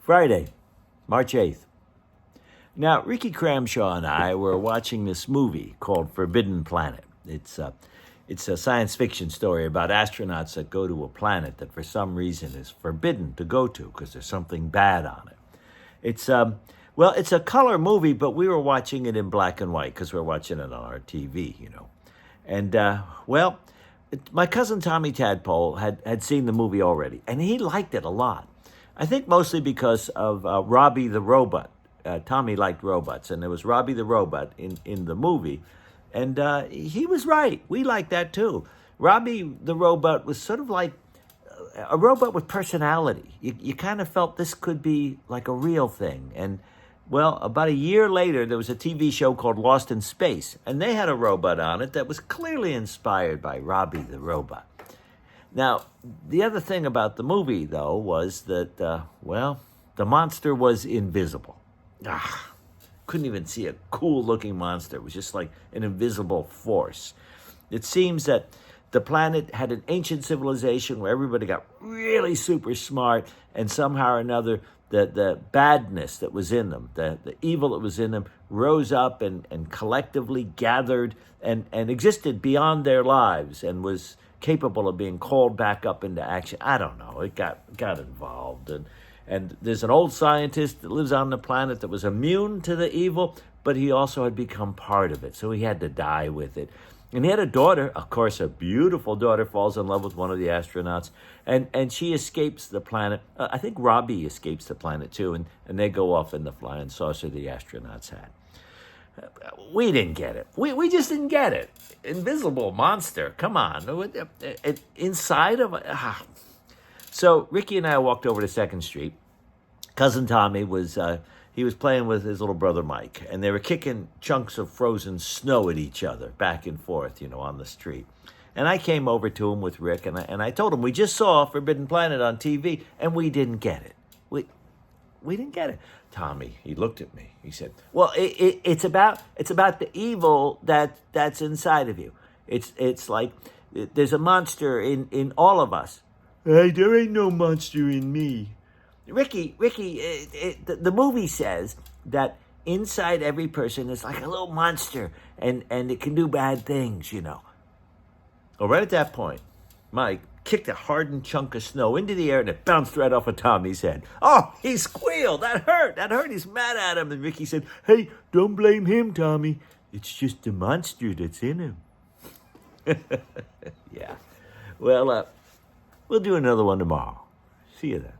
Friday, March 8th. Now, Ricky Cramshaw and I were watching this movie called Forbidden Planet. It's a science fiction story about astronauts that go to a planet that for some reason is forbidden to go to because there's something bad on it. It's a color movie, but we were watching it in black and white because we're watching it on our TV, And, my cousin Tommy Tadpole had seen the movie already, and he liked it a lot. I think mostly because of Robbie the Robot. Tommy liked robots, and there was Robbie the Robot in the movie. And he was right. We liked that too. Robbie the Robot was sort of like a robot with personality. You kind of felt this could be like a real thing. And, well, about a year later, there was a TV show called Lost in Space, and they had a robot on it that was clearly inspired by Robbie the Robot. Now, the other thing about the movie, though, was that, the monster was invisible. Couldn't even see a cool-looking monster. It was just like an invisible force. It seems that the planet had an ancient civilization where everybody got really super smart, and somehow or another, the badness that was in them, the evil that was in them, rose up and collectively gathered and existed beyond their lives and was capable of being called back up into action. I don't know. It got involved. And there's an old scientist that lives on the planet that was immune to the evil, but he also had become part of it, so he had to die with it. And he had a daughter, of course, a beautiful daughter, falls in love with one of the astronauts, and she escapes the planet. I think Robbie escapes the planet, too, and they go off in the flying saucer the astronauts had. We didn't get it. We just didn't get it. Invisible monster, come on. Inside of... So Ricky and I walked over to 2nd Street. Cousin Tommy was playing with his little brother Mike, and they were kicking chunks of frozen snow at each other, back and forth, on the street. And I came over to him with Rick, and I told him we just saw Forbidden Planet on TV, and we didn't get it. We didn't get it. Tommy, he looked at me. He said, "Well, it's about the evil that's inside of you. It's like there's a monster in all of us." "Hey, there ain't no monster in me." Ricky, the movie says that inside every person is like a little monster, and it can do bad things, Well, right at that point, Mike kicked a hardened chunk of snow into the air, and it bounced right off of Tommy's head. Oh, he squealed. That hurt. He's mad at him. And Ricky said, "Hey, don't blame him, Tommy. It's just the monster that's in him." Yeah. Well, we'll do another one tomorrow. See you then.